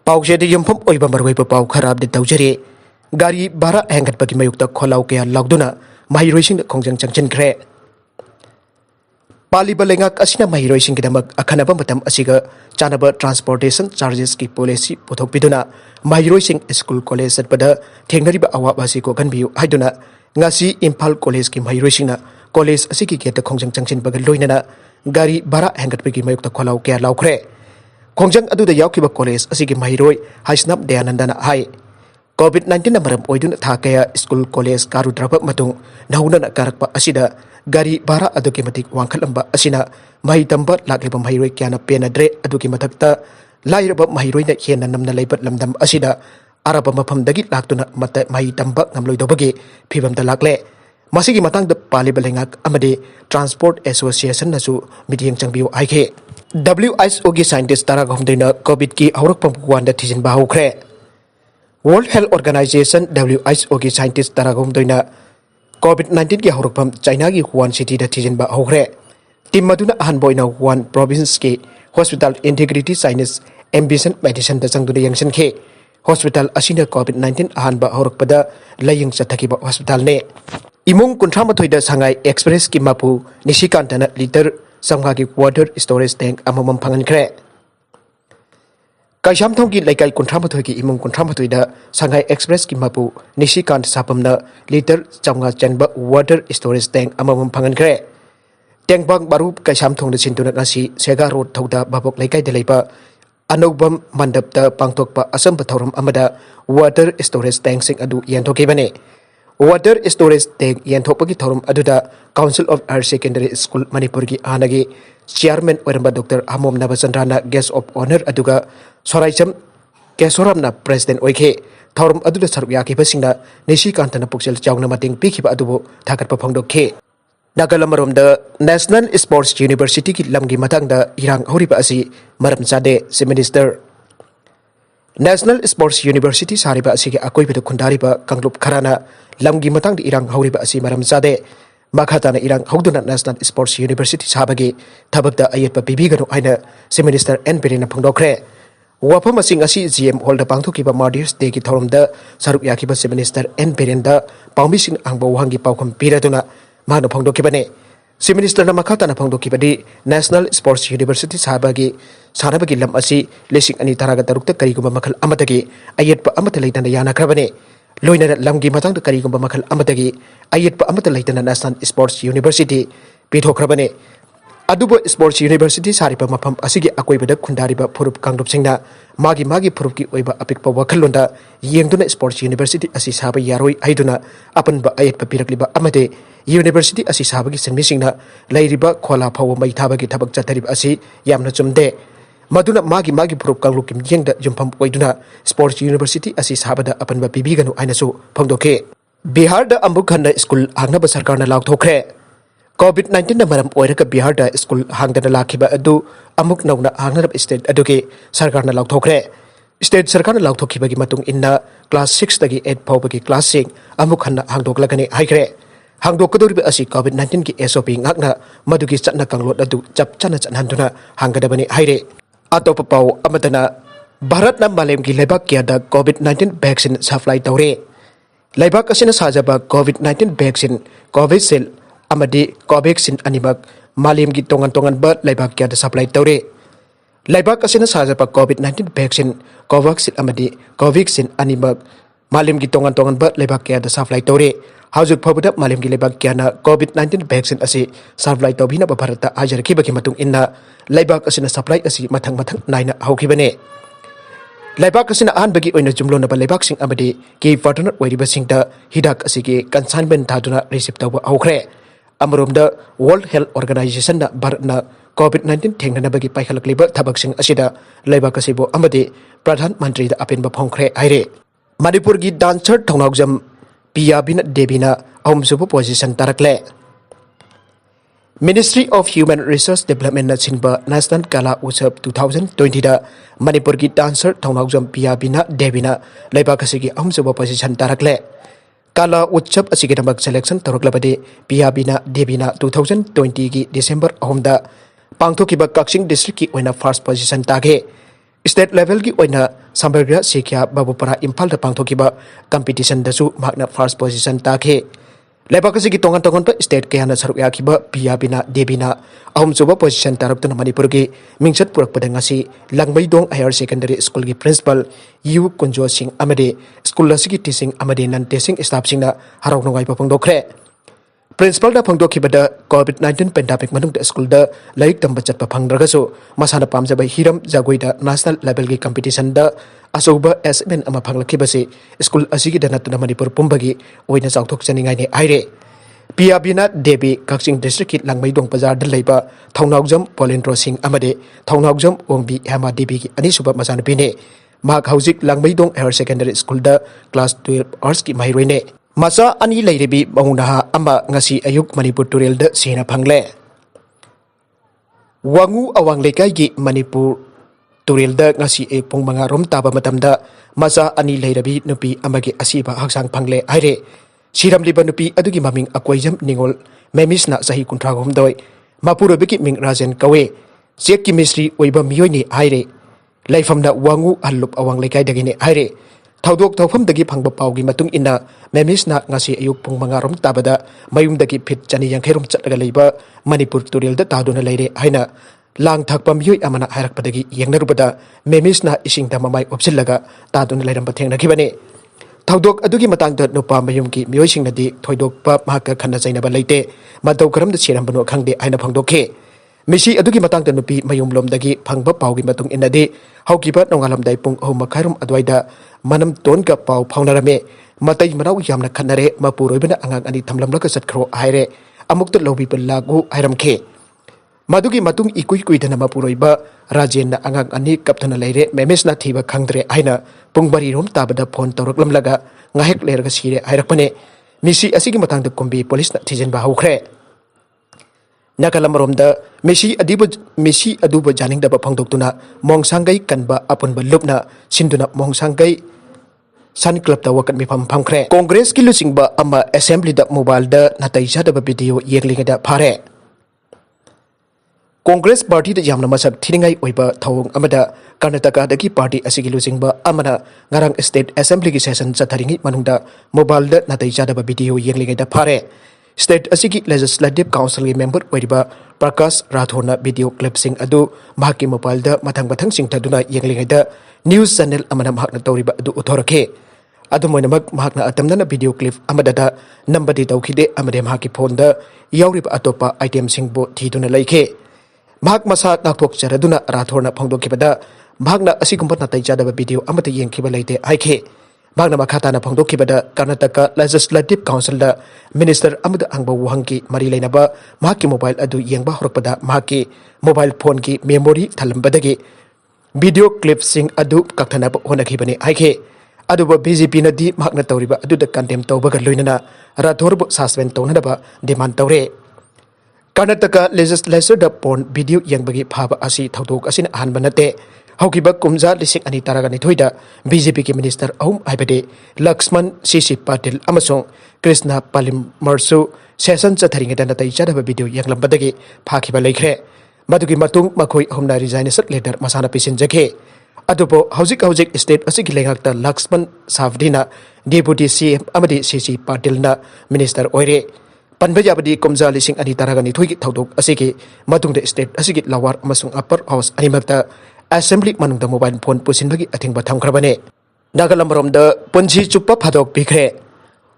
पाउजेद युमफम ओइबा मरवैबा पाउ खराब दे तौजरे गाड़ी भाड़ा हेंगटपगी मयुक्ता खोलाउ कया लाउदुना महिरोइसिंग खोंजंग चंगचनख्रे पालिबा लेंगाक असिना महिरोइसिंग गिदमक अखनबा मतम असिगा चानबा ट्रांसपोर्टेशन चार्जेस की पॉलिसी पुथोकपिदुना महिरोइसिंग स्कूल कॉलेज सतपदा थेंगनरिबा अवाब असि को गनबियु हाइदुना ngasi इम्फाल कॉलेज की महिरोइसिंगना कॉलेज असि की गेट खोंजंग चंगचिनबगा लोइनना गाड़ी भाड़ा हेंगटपगी मयुक्ता खोलाउ कया लाउख्रे खोंजंग अदुदा यावकिबा कॉलेज असि की महिरोइ हाइस्नाब दयानंदना high covid na maram oiduna tha kaya school college karudraba matung nauna na karakpa asida gari bara aduki matik wangkhalamba asina mahi tamba lakleba mahiroi kyana penadre aduki mathakta lairaba mahiroi na hena namna leibat lamdam asida araba mafam dagi laktuna mata mahi tamba ngamloidobage phibamda lakle masigi matang da paliba lengak amade transport association nasu midiang changbiu aike WHO gi scientist tara gomdina covid ki aurak pamkuan da thijin ba hokre World Health Organization WHO की scientist तरागोम दोइना कोविड-19 की हौरकफम China की Hwan city दा थिजिनबा हौख्रे team मदुना अहनबोइना Hwan province के hospital integrity science ambition medicine दा चंगदुना यंगसनखे hospital असिना कोविड-19 अहनबा हौरकपदा लयंग चथकिबा hospital ने इमुंग कुंथ्रामथोइ दा सांगाई express की मापु निशिकांतना लीटर संगा की वाटर स्टोरेज टैंक अममम फंगनख्रे Kaishamthong ki laikai kunthramatoi ki imung kunthramatoi da Shanghai Express ki mapu Nishikant sapamna liter chamnga chanba water storage tank amamam phangankre tank bang baru Kaishamthong da sintuna ngasi Sega Road thoda babok laikai de leiba anobam mandap da pangthokpa asam bathoram amada water storage tank sing adu yanthokibane water storage tank yanthokpagi thorum aduda Council of Higher Secondary School Manipur ki anagi chairman oramba Dr. Amom Nabachandrana guest of honor aduga Soraicham Kesoramna president oike thorum aduda sarukya ki basingna Nishikantana puksel chawna mating pikhiba adubu thakatpa phangdokhe Nagalamaromda National Sports University ki lamgi matangda irang horiba asi maram chade si minister National Sports University sariba asi ki akoibida khundariba kanglup kharana lamgi matangda irang horiba asi maram chade Makhatana irang hogduna National Sports University sabagi thabakda ayetpa bibigano aina si minister N Birena phangdokre wafam asing asi GM Hall da pangthokiba Martyrs Day ki thorumda saruk yakiba si minister N Birenda pawmising angbo wangi pawkham piraduna mano phangdokibane si minister na makhatana phangdokibadi National Sports University sabagi sarabagi lam asi lesing ani taraga tarukta karigumba makhal amatagi ayetpa amata leitana yana krabane loina lamgi matang da karigumba makhal amatagi ayetpa amata leitana National Sports University pithokrabane adubo Sports University saripa mafam asigi akoibada khundariba phurup kangrupsingna magi phurup ki oiba apikpa wakhalonda yengduna Sports University asi saba yaroi aiduna apanba ayetpa pirakliba amade University asi sabagi senmisingna lairiba khola phawa mai thabagi thabak chathariba asi yamna chumde maduna magi phurup kanglukim yengda jumpham oiduna Sports University asi sabada apanba bibiganu ainasu phangdokhe Bihar da ambukhanna school hangnaba sarkarna laukthokre COVID-19 na maram oiraka Bihar da school hangdana lakhiba adu amuk nauna hangnarab state aduki sarkarna laukthokre state sarkarna laukthokibagi matung inna class 6 dagi 8 phawbagi class 6 amukhanna hangdoklagani haikre hangdokadoriba asi COVID-19 ki SOP ngakna madugi chatna kanglot adu chap chana chanhanduna hanggadabani haire atopa paw amatana Bharat na malem ki lebak kya da COVID-19 vaccine supply tawre Laibak asina sajaba COVID-19 vaccine Covishield amadi Covaxin animak malim gi tongan ba laibak kya da supply tawre Laibak asina sajaba COVID-19 vaccine Covaxin amadi Covaxin animak malim gi tongan ba laibak kya da supply tawre Hajuk phabuda malim gi laibak kya na COVID-19 vaccine asi supply tawbina ba Bharata ajar ki baki matung inna laibak asina supply asi mathang naina haukibane Laibak asina ahanbagi oina jumlona ba laibak sing amadi ki partner oiriba singda hidak asigi consignment thaduna receive tawba hokre amromda World Health Organization na Bharatna COVID-19 thengnana bagi paikhalakliba thabak sing asida laibak asibo amadi Pradhan Mantri da apenba phongkhre aire Manipur gi dancer thongnaugjam Piyabina Debina ahumsubu position tarakle Ministry of Human Resource Development na sinba National Kala Utsav 2020 da Manipur ki dancer thongnaugjam Piyabina Debina laibak asigi ahumsubu position tarakle Kala Utsav asigi damak selection toroklabadi Piyabina Debina 2020 ki December ahumda pangthokiba Kaksing district ki oina first position tage State level ki oina Sambargra Sikya Babupara Impal da pangthokiba competition dasu magna first position takhe. Lebakasi ki tongan pa state kaya na saruk yakiba Piyabina Debina ahum coba position tarap tu Manipur ki mingsat purak pada ngasi Langbaidong Higher Secondary School ki principal Yu Kunjo Singh Amade school lasi ki teaching Amade nan teaching staff sing na harau nungai pa pangdokre. Principal da pangdokibada COVID-19 pandemic manung da school da laik tamba chat pa pangdragaso masana pamjaba hiram jagoi da national level ki competition da asoba SMN ama panglakibase school asigi da natuna Manipur pumbagi oina chauthok chaningai ne aire. Piyabina Debi Kaksing district ki Langmaidong bazar da leiba Thaunaujam Polendro Singh amade Thaunaujam Ongbi Hema Debi ki ani suba masana pine mak haujik Langmaidong Higher Secondary School da class 12 arts ki mahiroine masa ani leirebi bangunaha ama ngasi ayuk Manipur Turel da sena phangle. Wangu awang lekai gi Manipur Turel da ngasi pung manga rom taba matamda masa ani leirebi nupi amagi asiba haksang phangle aire. Siram liba nupi adugi maming Akwaijam Ningol memis na sahi kuntra gomdoi mapurobiki ming Rajen kawe chek ki misri oiba miyoi ni aire. Laifam na wangu halup awang lekai dagine aire. Thaudok thawfam dagi phangba pawgi matung ina memis na ngasi ayuk pung mangarom tabada mayum dagi phit chani yangkhairum chatlaga leiba Manipur Turel da taduna leire haina lang thakpa miyoi amana hairakpadagi yengnarubada memis na ising da mamai opsillaga taduna leiramba thengnakhibane. Thaudok adugi matangda nupa mayum ki miyoi singnadi thoidokpa mahaka khanna chainaba leite madau karam da cherambano khangde aina phangdokhe. Misi adugi matangda nupi mayum lomdagi phangba pawgi matung inadi haukiba nongalamdai pung ahum makhairum adwaida manam ton ka paw phaunarame matai manau yamna khanare mapuroibana angang ani thamlamlaka satkhro haire amukta lobi lagu hairamkhe. Madugi matung ikui kuidana mapuroiba Rajen na angang ani kapthana leire memes na thiba khangdre aina pungbari rom tabada phone tawraklamlaga ngahek lerga sire hairakpane. Misi asigi matangda kombi police na thijenba haukhre. Nakalamromda Messi aduba janing daba phangdoktuna mongsangai kanba apunba lupna sinduna mongsangai Sun Club da wakat mifam phamkhre. Congress ki lusingba ama assembly da mobile da natai jadaba video yeklinga da phare. Congress party da jamna masak thiringai oiba thawong amada Karnataka dagi party asigi lusingba amana ngarang state assembly ki session chatharingi manungda mobile da natai jadaba video yeklinga da phare. State asigi Legislative Council ki member oiriba Prakash Rathorna video clip sing adu mahaki mobile da mathang sing thaduna yenglingai da news channel amana mahakna tawriba adu uthorake. Adu moinamak mahakna atamna video clip amada da nambadi tawkhide amade mahaki phone da yauriba atopa item sing bo thiduna leikhe. Mahak masa nakthok charaduna Rathorna phangdokibada mahakna asigumba natai jadaba video amata yengkhiba leite haikhe. Magna makhatana phangdokibada Karnataka Legislative Council da Minister amada angba wahangki mari leinaba mahaki mobile adu yengba horokpada mahaki mobile phone ki memory thalambadagi video clip sing adu kakthana honakhibani haikhe. Aduba BJP na di mahakna tawriba adu da condemn tawbaga loinana Rathorbu suspend tawnadaba demand tawre. Karnataka Legislature da porn video yengbagi phaba asi thaudok asina ahanba nate. Haukiba kumza lisik ani taragani thoida BJP ki minister ahum aibade Laxman CC Patil amasong Krishna Palim Marsu session chatharinga natai chadaba video yanglambadagi phakiba leikre. Madugi matung makhoi ahumna resignation letter masana pisinjake. Adupo haujik state asigi lengakta Laxman Savdina Deputy CM amadi CC Patil na minister oire. Panbajabadi kumza lising ani taragani thoigi thaudok asigi matungde state asigi lawar amasong upper house animakta Assembly manungda mobile phone pusinbagi athingba thamkhrabane. Nagalamromda punji chuppa phadok bikre.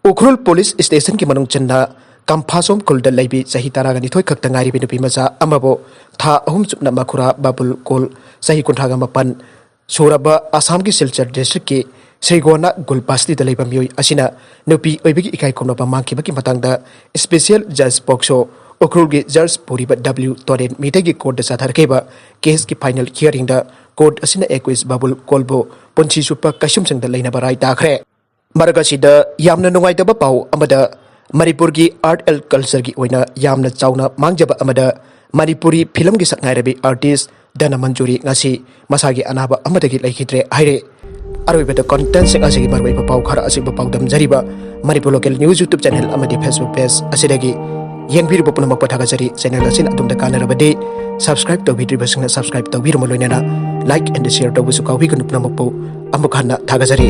Ukhrul police station ki manung channa kamphasom kulda leibi sahi taragani thoi khakta ngari binupi macha amabo tha ahum chupna makhura babul kol sahi kunthaga mapan suraba Assam ki Silchar district ki Srigona Gulpasti da leiba miyoi asina nupi oibigi ikai komna pamangki baki matangda special judge pokso Ukhrul ki judge puriba W Toren mitagi court da satharkeba case ki final hearing da court asina equis babul kolbo punchi supa kasum sing da leina barai takhre. Maraga sida yamna nungai da pau amada Manipur ki art and culture ki oina yamna chauna mangjaba amada Manipuri film ki sakngai rabi artist Dana Manjuri ngasi masagi anaba amadagi laikhitre haire. Arwibada content sing asigi marwai pau khara asig pau dam jariba Manipur local news YouTube channel amadi Facebook page asidagi Yang biru pun nampak pada jari channel asin atum da kana rabade subscribe tawbidribasingna subscribe tawbirmo loinana like and share tawbusu kawbiganu pnamukpu amuk hanna thagajari